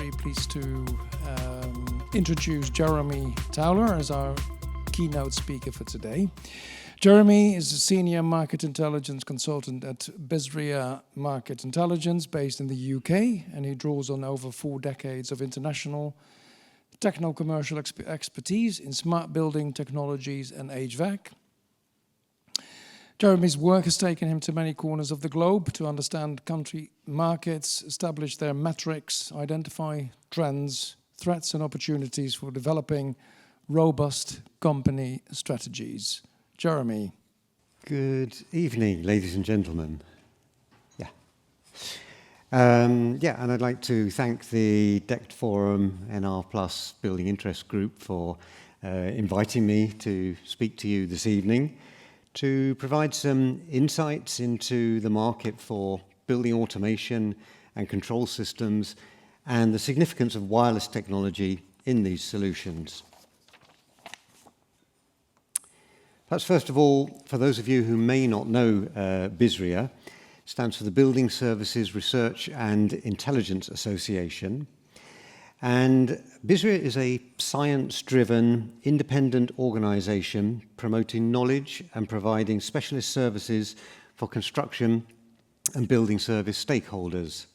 very pleased to introduce Jeremy Towler as our keynote speaker for today. Jeremy is a senior market intelligence consultant at BSRIA Market Intelligence based in the UK, and he draws on over 4 decades of international techno-commercial expertise in smart building technologies and HVAC. Jeremy's work has taken him to many corners of the globe to understand country markets, establish their metrics, identify trends, threats and opportunities for developing robust company strategies. Jeremy. Good evening, ladies and gentlemen. And I'd like to thank the DECT Forum NR Plus Building Interest Group for inviting me to speak to you this evening to provide some insights into the market for building automation and control systems and the significance of wireless technology in these solutions. Perhaps first of all, for those of you who may not know BSRIA, stands for the Building Services Research and Intelligence Association. And BSRIA is a science-driven, independent organization promoting knowledge and providing specialist services for construction and building service stakeholders.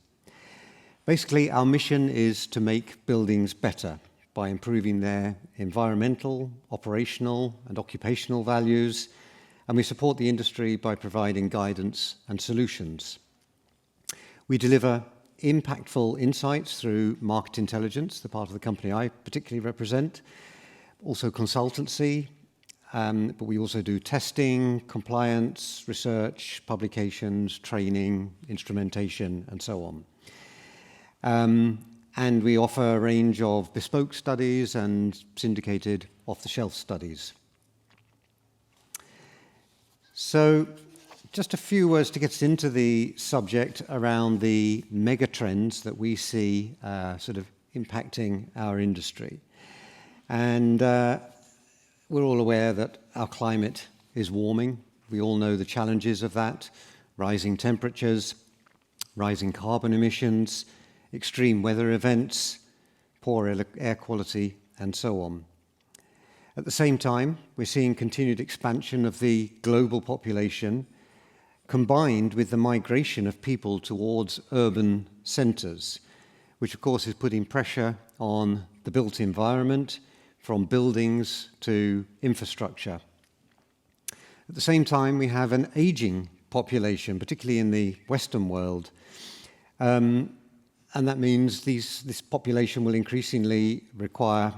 Basically, our mission is to make buildings better by improving their environmental, operational, and occupational values, and we support the industry by providing guidance and solutions. We deliver impactful insights through market intelligence, the part of the company I particularly represent, also consultancy, but we also do testing, compliance, research, publications, training, instrumentation, and so on. And we offer a range of bespoke studies and syndicated off-the-shelf studies. So, just a few words to get us into the subject around the mega trends that we see sort of impacting our industry. And we're all aware that our climate is warming. We all know the challenges of that: rising temperatures, rising carbon emissions, extreme weather events, poor air quality, and so on. At the same time, we're seeing continued expansion of the global population, combined with the migration of people towards urban centres, which of course is putting pressure on the built environment, from buildings to infrastructure. At the same time, we have an ageing population, particularly in the Western world, and that means this population will increasingly require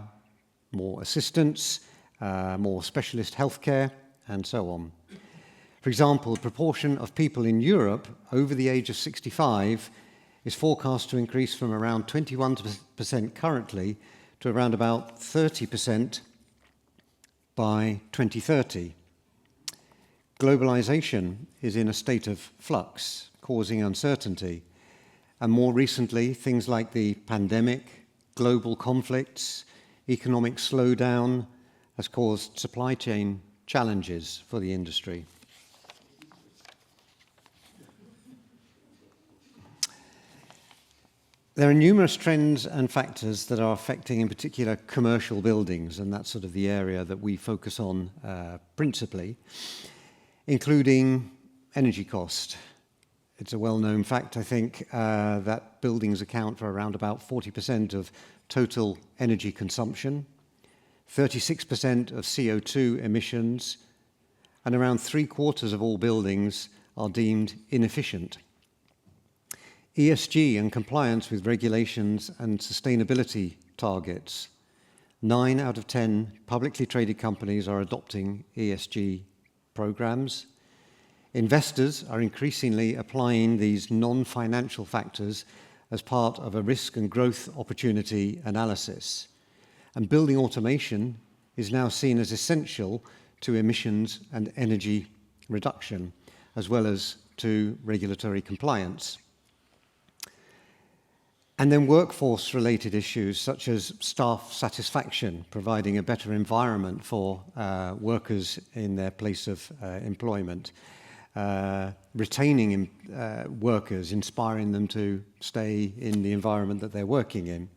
more assistance, more specialist healthcare, and so on. For example, the proportion of people in Europe over the age of 65 is forecast to increase from around 21% currently to around about 30% by 2030. Globalization is in a state of flux, causing uncertainty. And more recently, things like the pandemic, global conflicts, economic slowdown has caused supply chain challenges for the industry. There are numerous trends and factors that are affecting, in particular, commercial buildings, and that's sort of the area that we focus on principally, including energy cost. It's a well-known fact, I think, that buildings account for around about 40% of total energy consumption, 36% of CO2 emissions, and around 3/4 of all buildings are deemed inefficient. ESG and compliance with regulations and sustainability targets. 9 out of 10 publicly traded companies are adopting ESG programs. Investors are increasingly applying these non-financial factors as part of a risk and growth opportunity analysis. And building automation is now seen as essential to emissions and energy reduction, as well as to regulatory compliance. And then workforce-related issues such as staff satisfaction, providing a better environment for workers in their place of employment, retaining workers, inspiring them to stay in the environment that they're working in,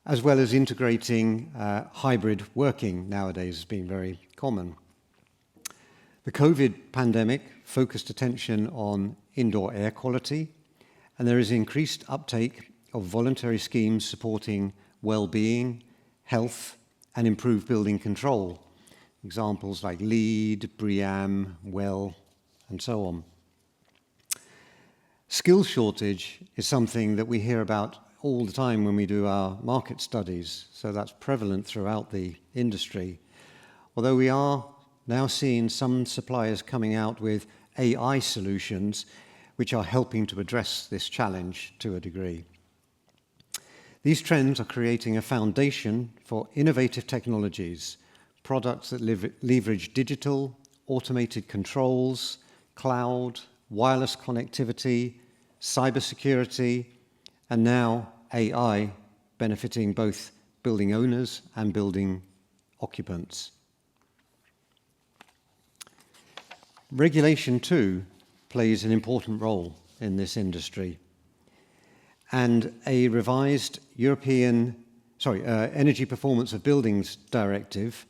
as well as integrating hybrid working nowadays has been very common. The COVID pandemic focused attention on indoor air quality, and there is increased uptake of voluntary schemes supporting well-being, health, and improved building control. Examples like LEED, BRIAM, WELL, and so on. Skill shortage is something that we hear about all the time when we do our market studies, so that's prevalent throughout the industry. Although we are now seeing some suppliers coming out with AI solutions which are helping to address this challenge to a degree. These trends are creating a foundation for innovative technologies, products that leverage digital, automated controls, cloud, wireless connectivity, cybersecurity, and now AI, benefiting both building owners and building occupants. Regulation, too, plays an important role in this industry. And a revised Energy Performance of Buildings Directive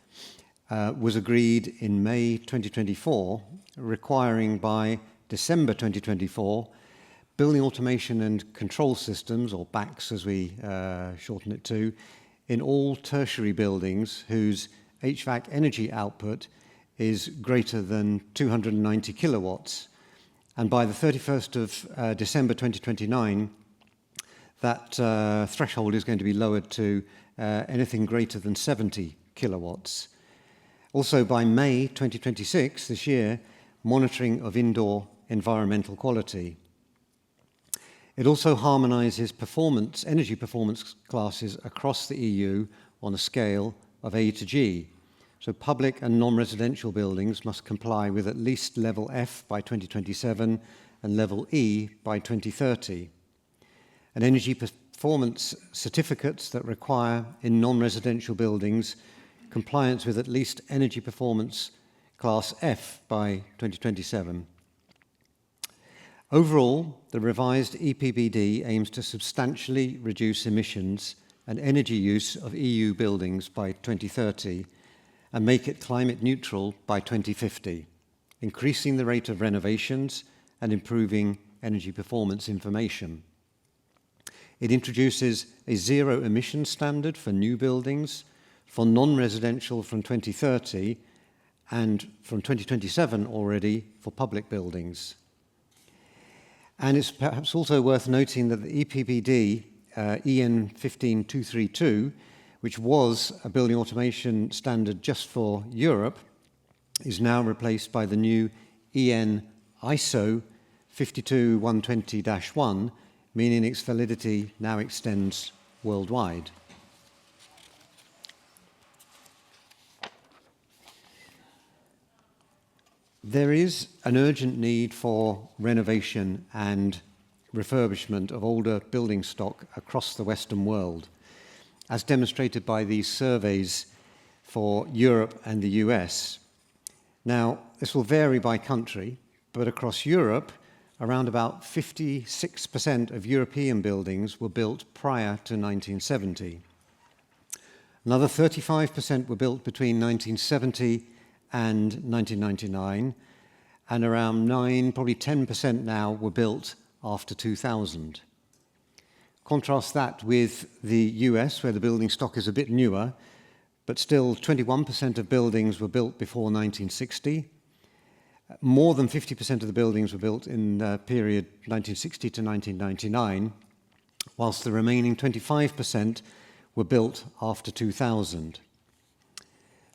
was agreed in May 2024, requiring by December 2024 building automation and control systems, or BACs as we shorten it to, in all tertiary buildings whose HVAC energy output is greater than 290 kilowatts. And by the 31st of December 2029, that threshold is going to be lowered to anything greater than 70 kilowatts. Also, by May 2026, this year, monitoring of indoor environmental quality. It also harmonizes energy performance classes across the EU on a scale of A to G. So public and non-residential buildings must comply with at least level F by 2027 and level E by 2030. And energy performance certificates that require in non-residential buildings compliance with at least energy performance class F by 2027. Overall, the revised EPBD aims to substantially reduce emissions and energy use of EU buildings by 2030 and make it climate neutral by 2050, increasing the rate of renovations and improving energy performance information. It introduces a zero emission standard for new buildings, for non-residential from 2030, and from 2027 already for public buildings. And it's perhaps also worth noting that the EPBD EN 15232, which was a building automation standard just for Europe, is now replaced by the new EN ISO 52120-1, meaning its validity now extends worldwide. There is an urgent need for renovation and refurbishment of older building stock across the Western world, as demonstrated by these surveys for Europe and the US. Now, this will vary by country, but across Europe, around about 56% of European buildings were built prior to 1970. Another 35% were built between 1970 and 1999, and around 9, probably 10% now were built after 2000. Contrast that with the US, where the building stock is a bit newer, but still 21% of buildings were built before 1960. More than 50% of the buildings were built in the period 1960 to 1999, whilst the remaining 25% were built after 2000.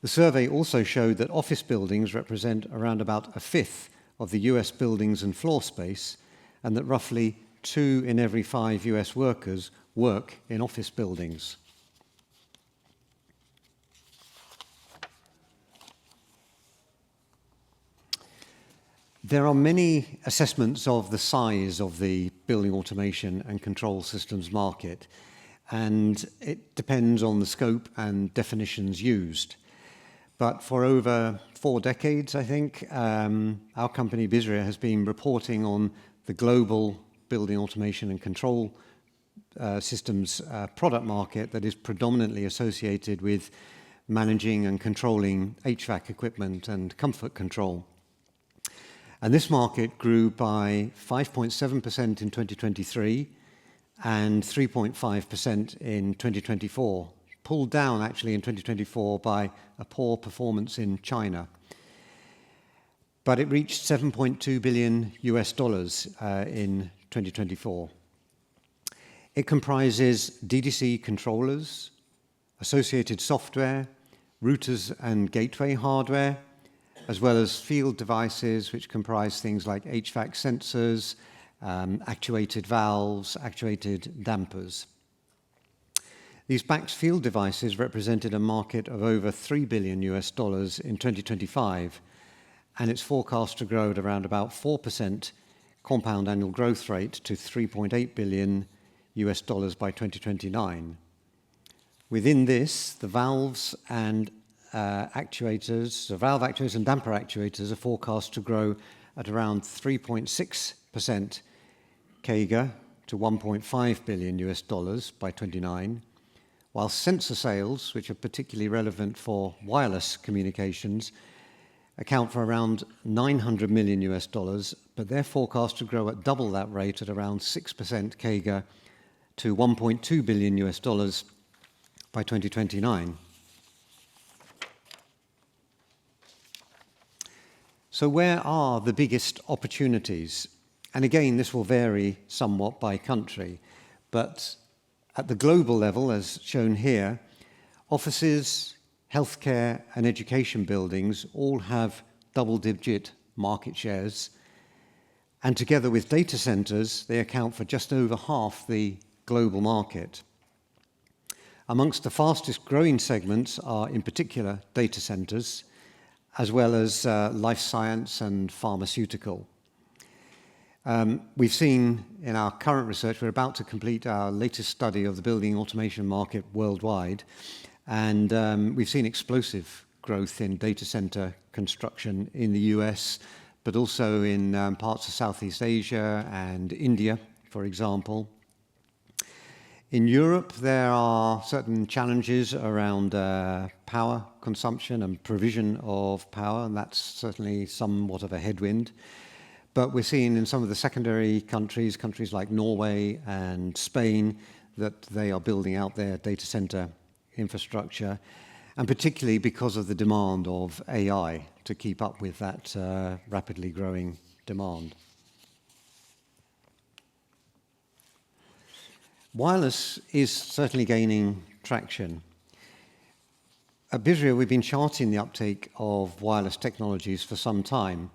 The survey also showed that office buildings represent around about a fifth of the US buildings and floor space, and that roughly 2 in every 5 US workers work in office buildings. There are many assessments of the size of the building automation and control systems market, and it depends on the scope and definitions used. But for over 4 decades, I think, our company, BSRIA, has been reporting on the global building automation and control systems product market that is predominantly associated with managing and controlling HVAC equipment and comfort control. And this market grew by 5.7% in 2023 and 3.5% in 2024, pulled down actually in 2024 by a poor performance in China. But it reached $7.2 billion in 2024. It comprises DDC controllers, associated software, routers and gateway hardware, as well as field devices which comprise things like HVAC sensors, actuated valves, actuated dampers. These backed field devices represented a market of over $3 billion in 2025, and it's forecast to grow at around about 4% compound annual growth rate to $3.8 billion by 2029. Within this, the valves and actuators, the valve actuators and damper actuators are forecast to grow at around 3.6% CAGR to $1.5 billion by 2029, while sensor sales, which are particularly relevant for wireless communications, account for around $900 million, but they're forecast to grow at double that rate at around 6% CAGR to $1.2 billion by 2029. So where are the biggest opportunities? And again, this will vary somewhat by country, but at the global level, as shown here, offices, healthcare, and education buildings all have double-digit market shares, and together with data centers, they account for just over half the global market. Amongst the fastest growing segments are, in particular, data centers, as well as life science and pharmaceutical. We've seen in our current research, we're about to complete our latest study of the building automation market worldwide, and we've seen explosive growth in data center construction in the US, but also in parts of Southeast Asia and India, for example. In Europe, there are certain challenges around power consumption and provision of power, and that's certainly somewhat of a headwind. But we're seeing in some of the secondary countries, countries like Norway and Spain, that they are building out their data center infrastructure, and particularly because of the demand of AI to keep up with that rapidly growing demand. Wireless is certainly gaining traction. At BSRIA, we've been charting the uptake of wireless technologies for some time.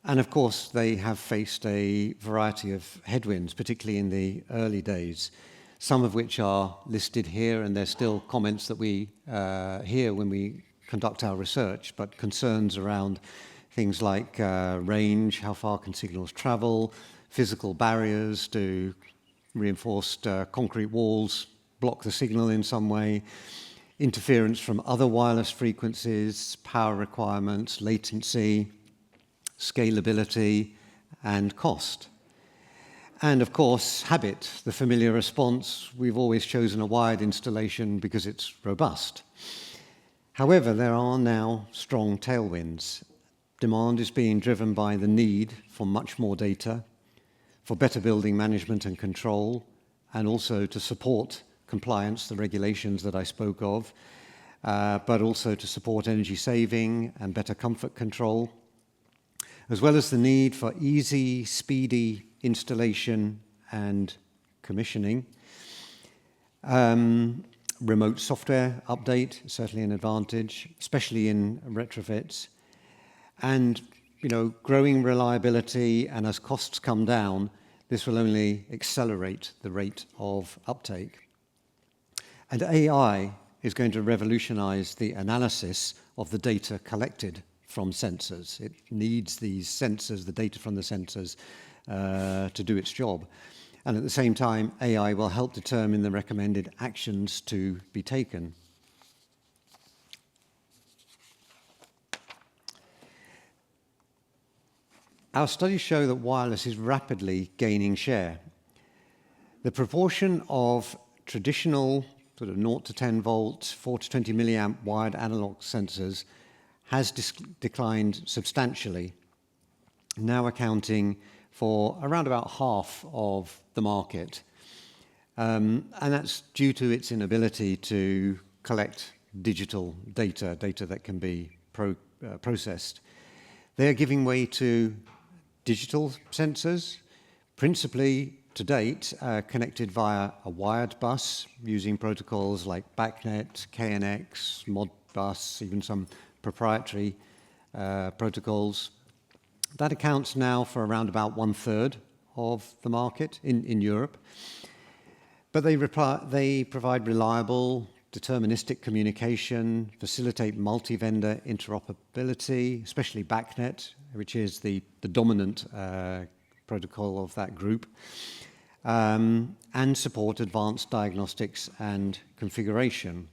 And of course, they have faced a variety of headwinds, particularly in the early days, some of which are listed here, and there's still comments that we hear when we conduct our research, but concerns around things like range, how far can signals travel, physical barriers to reinforced concrete walls block the signal in some way, interference from other wireless frequencies, power requirements, latency, scalability, and cost. And of course, habit, the familiar response. We've always chosen a wired installation because it's robust. However, there are now strong tailwinds. Demand is being driven by the need for much more data, for better building management and control, and also to support compliance, the regulations that I spoke of, but also to support energy saving and better comfort control, as well as the need for easy, speedy installation and commissioning. Remote software update, certainly an advantage, especially in retrofits. And growing reliability, and as costs come down, this will only accelerate the rate of uptake. And AI is going to revolutionize the analysis of the data collected from sensors. It needs these sensors, the data from the sensors, to do its job. And at the same time, AI will help determine the recommended actions to be taken. Our studies show that wireless is rapidly gaining share. The proportion of traditional sort of 0 to 10 volt, 4 to 20 milliamp wired analog sensors has declined substantially, now accounting for around about half of the market. And that's due to its inability to collect digital data that can be processed. They are giving way to digital sensors, principally to date connected via a wired bus using protocols like BACnet, KNX, Modbus, even some proprietary protocols. That accounts now for around about 1/3 of the market in Europe. But they provide reliable, deterministic communication, facilitate multi-vendor interoperability, especially BACnet, which is the dominant protocol of that group, and support advanced diagnostics and configuration.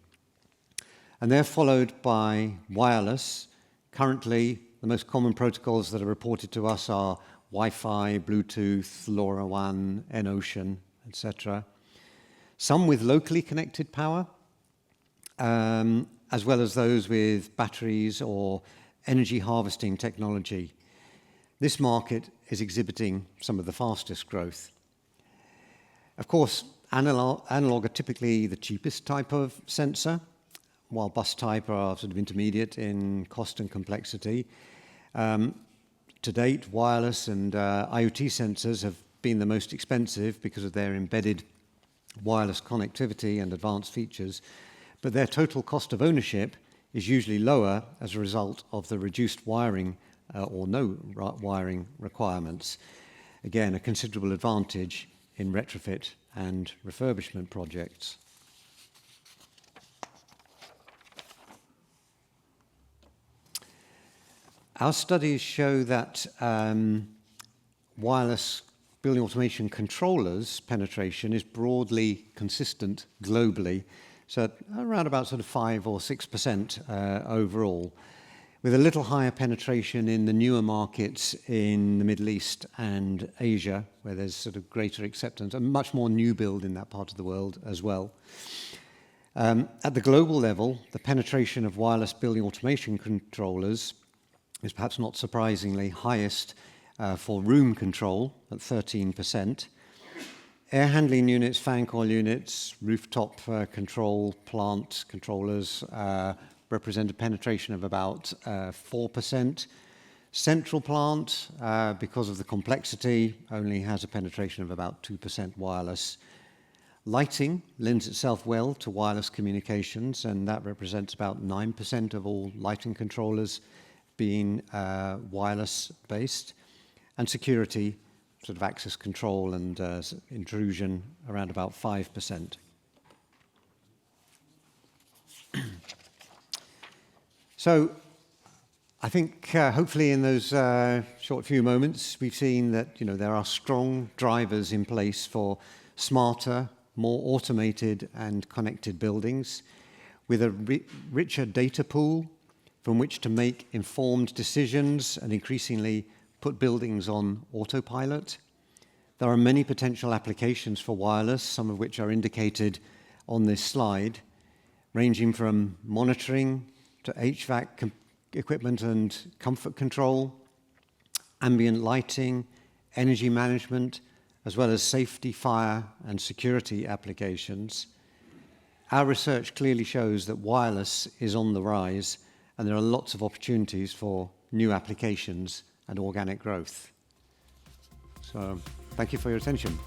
And they're followed by wireless. Currently, the most common protocols that are reported to us are Wi-Fi, Bluetooth, LoRaWAN, N-Ocean, etc. Some with locally connected power, as well as those with batteries or energy harvesting technology. This market is exhibiting some of the fastest growth. Of course, analog are typically the cheapest type of sensor, while bus type are sort of intermediate in cost and complexity. To date, wireless and IoT sensors have been the most expensive because of their embedded wireless connectivity and advanced features, but their total cost of ownership is usually lower as a result of the reduced wiring or no wiring requirements. Again, a considerable advantage in retrofit and refurbishment projects. Our studies show that wireless building automation controllers penetration is broadly consistent globally, so around about sort of 5 or 6% overall, with a little higher penetration in the newer markets in the Middle East and Asia, where there's sort of greater acceptance and much more new build in that part of the world as well. At the global level, the penetration of wireless building automation controllers is perhaps not surprisingly highest for room control at 13%. Air handling units, fan coil units, rooftop control plant controllers represent a penetration of about 4%. Central plant, because of the complexity, only has a penetration of about 2% wireless. Lighting lends itself well to wireless communications, and that represents about 9% of all lighting controllers being wireless-based. And security, sort of access control and intrusion, around about 5%. So I think hopefully in those short few moments we've seen that there are strong drivers in place for smarter, more automated and connected buildings with a richer data pool from which to make informed decisions and increasingly put buildings on autopilot. There are many potential applications for wireless, some of which are indicated on this slide, ranging from monitoring to HVAC equipment and comfort control, ambient lighting, energy management, as well as safety, fire, and security applications. Our research clearly shows that wireless is on the rise, and there are lots of opportunities for new applications and organic growth. So, thank you for your attention.